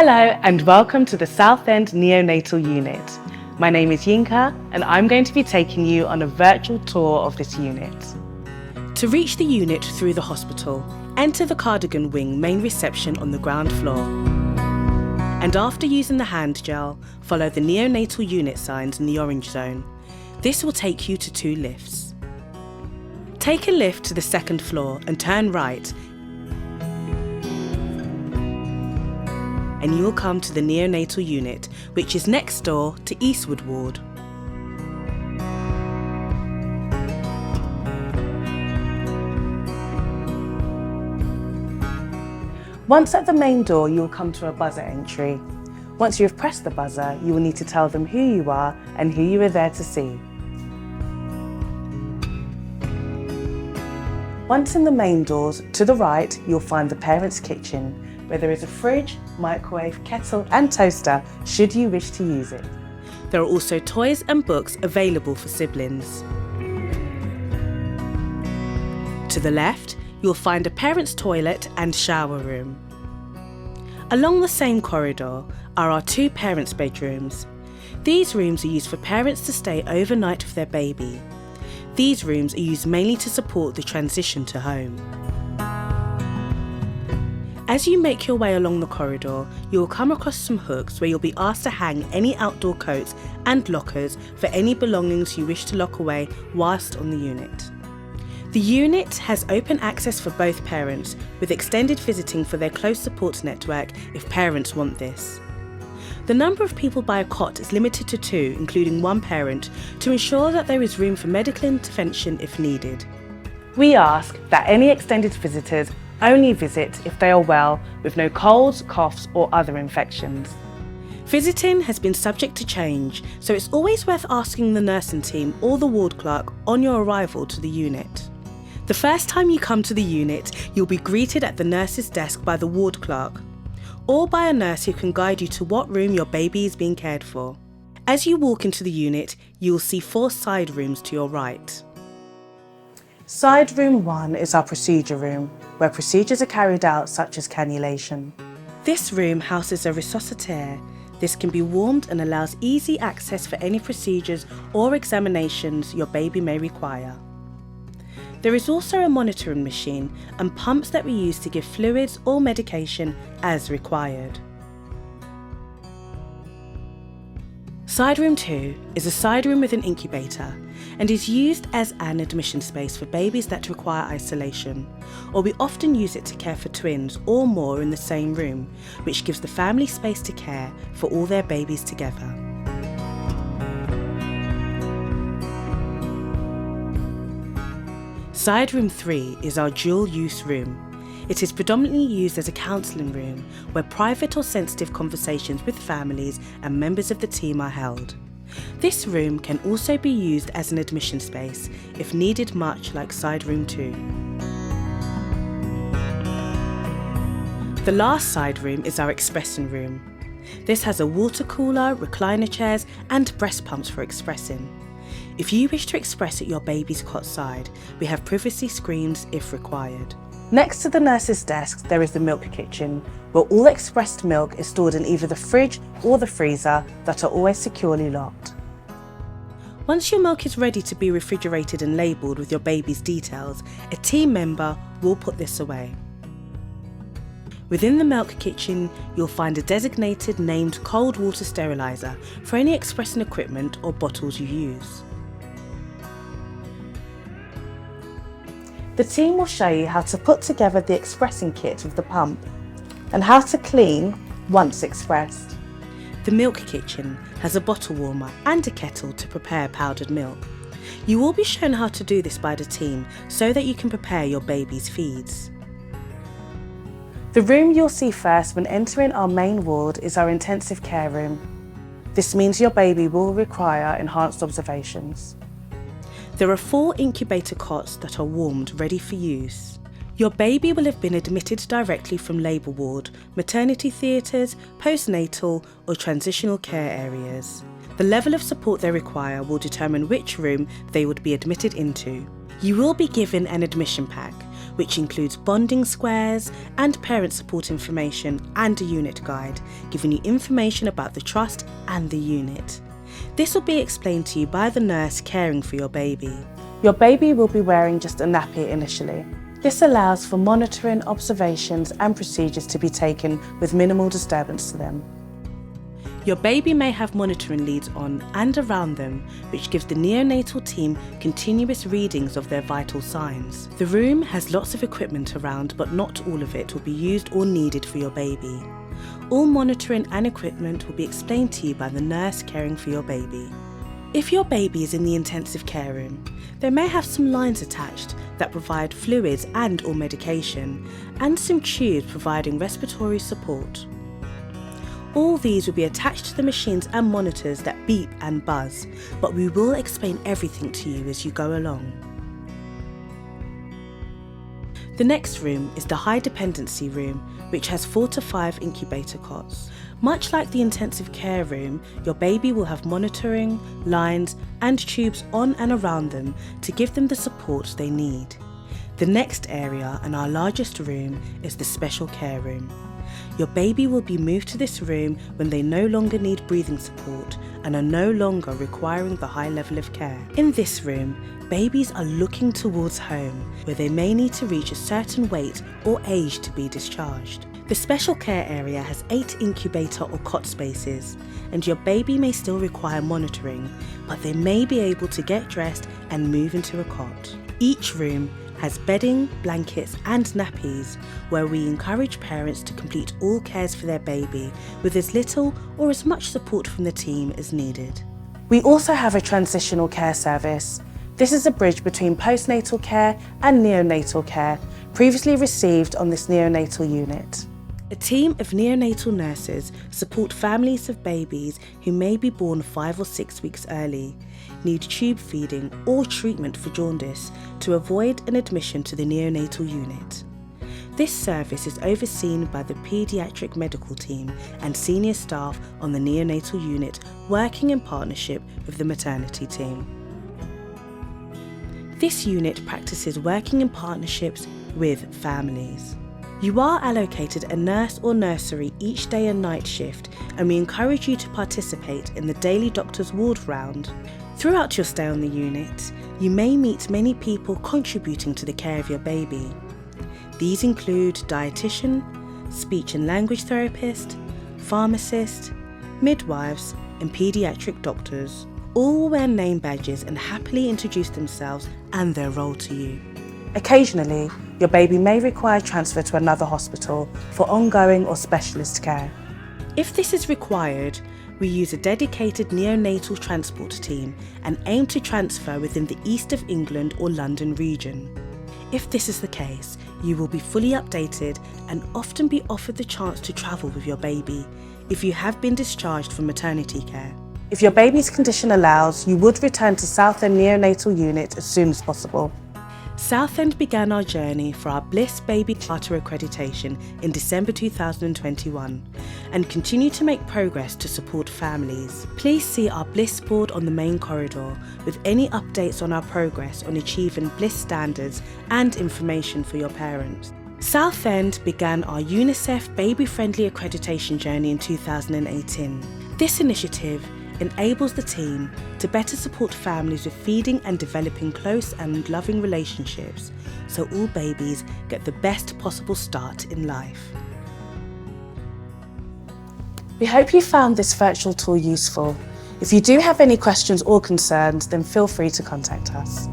Hello and welcome to the Southend neonatal unit. My name is Yinka and I'm going to be taking you on a virtual tour of this unit. To reach the unit through the hospital, enter the cardigan wing main reception on the ground floor. And after using the hand gel, follow the neonatal unit signs in the orange zone. This will take you to 2 lifts. Take a lift to the 2nd floor and turn right, and you will come to the neonatal unit, which is next door to Eastwood Ward. Once at the main door, you will come to a buzzer entry. Once you have pressed the buzzer, you will need to tell them who you are and who you are there to see. Once in the main doors, to the right, you'll find the parents' kitchen, where there is a fridge, microwave, kettle and toaster should you wish to use it. There are also toys and books available for siblings. To the left, you'll find a parent's toilet and shower room. Along the same corridor are our 2 parents' bedrooms. These rooms are used for parents to stay overnight with their baby. These rooms are used mainly to support the transition to home. As you make your way along the corridor, you will come across some hooks where you'll be asked to hang any outdoor coats and lockers for any belongings you wish to lock away whilst on the unit. The unit has open access for both parents, with extended visiting for their close support network if parents want this. The number of people by a cot is limited to 2, including 1 parent, to ensure that there is room for medical intervention if needed. We ask that any extended visitors only visit if they are well, with no colds, coughs or other infections. Visiting has been subject to change, so it's always worth asking the nursing team or the ward clerk on your arrival to the unit. The first time you come to the unit, you'll be greeted at the nurse's desk by the ward clerk, or by a nurse who can guide you to what room your baby is being cared for. As you walk into the unit, you'll see 4 side rooms to your right. Side room 1 is our procedure room, where procedures are carried out such as cannulation. This room houses a resuscitaire. This can be warmed and allows easy access for any procedures or examinations your baby may require. There is also a monitoring machine and pumps that we use to give fluids or medication as required. Side room 2 is a side room with an incubator and is used as an admission space for babies that require isolation, or we often use it to care for twins or more in the same room, which gives the family space to care for all their babies together. Side room 3 is our dual-use room. It is predominantly used as a counselling room where private or sensitive conversations with families and members of the team are held. This room can also be used as an admission space if needed, much like side room 2. The last side room is our expressing room. This has a water cooler, recliner chairs and breast pumps for expressing. If you wish to express at your baby's cot side, we have privacy screens if required. Next to the nurse's desk, there is the milk kitchen, where all expressed milk is stored in either the fridge or the freezer that are always securely locked. Once your milk is ready to be refrigerated and labelled with your baby's details, a team member will put this away. Within the milk kitchen, you'll find a designated named cold water steriliser for any expressing equipment or bottles you use. The team will show you how to put together the expressing kit with the pump and how to clean once expressed. The milk kitchen has a bottle warmer and a kettle to prepare powdered milk. You will be shown how to do this by the team so that you can prepare your baby's feeds. The room you'll see first when entering our main ward is our intensive care room. This means your baby will require enhanced observations. There are 4 incubator cots that are warmed, ready for use. Your baby will have been admitted directly from labour ward, maternity theatres, postnatal or transitional care areas. The level of support they require will determine which room they would be admitted into. You will be given an admission pack, which includes bonding squares and parent support information and a unit guide, giving you information about the trust and the unit. This will be explained to you by the nurse caring for your baby. Your baby will be wearing just a nappy initially. This allows for monitoring, observations and procedures to be taken with minimal disturbance to them. Your baby may have monitoring leads on and around them, which gives the neonatal team continuous readings of their vital signs. The room has lots of equipment around, but not all of it will be used or needed for your baby. All monitoring and equipment will be explained to you by the nurse caring for your baby. If your baby is in the intensive care room, they may have some lines attached that provide fluids and/or medication, and some tubes providing respiratory support. All these will be attached to the machines and monitors that beep and buzz, but we will explain everything to you as you go along. The next room is the high dependency room, which has 4 to 5 incubator cots. Much like the intensive care room, your baby will have monitoring, lines and tubes on and around them to give them the support they need. The next area and our largest room is the special care room. Your baby will be moved to this room when they no longer need breathing support and are no longer requiring the high level of care. In this room, babies are looking towards home, where they may need to reach a certain weight or age to be discharged. The special care area has 8 incubator or cot spaces, and your baby may still require monitoring, but they may be able to get dressed and move into a cot. Each room has bedding, blankets and nappies, where we encourage parents to complete all cares for their baby with as little or as much support from the team as needed. We also have a transitional care service. This is a bridge between postnatal care and neonatal care, previously received on this neonatal unit. A team of neonatal nurses support families of babies who may be born 5 or 6 weeks early, need tube feeding or treatment for jaundice to avoid an admission to the neonatal unit. This service is overseen by the paediatric medical team and senior staff on the neonatal unit, working in partnership with the maternity team. This unit practices working in partnerships with families. You are allocated a nurse or nursery each day and night shift, and we encourage you to participate in the daily doctor's ward round. Throughout your stay on the unit, you may meet many people contributing to the care of your baby. These include dietitian, speech and language therapist, pharmacist, midwives and paediatric doctors. All will wear name badges and happily introduce themselves and their role to you. Occasionally, your baby may require transfer to another hospital for ongoing or specialist care. If this is required, we use a dedicated neonatal transport team and aim to transfer within the East of England or London region. If this is the case, you will be fully updated and often be offered the chance to travel with your baby if you have been discharged from maternity care. If your baby's condition allows, you would return to Southend neonatal unit as soon as possible. Southend began our journey for our Bliss Baby Charter accreditation in December 2021 and continue to make progress to support families. Please see our Bliss board on the main corridor with any updates on our progress on achieving Bliss standards and information for your parents. Southend began our UNICEF baby-friendly accreditation journey in 2018. This initiative enables the team to better support families with feeding and developing close and loving relationships, so all babies get the best possible start in life. We hope you found this virtual tour useful. If you do have any questions or concerns, then feel free to contact us.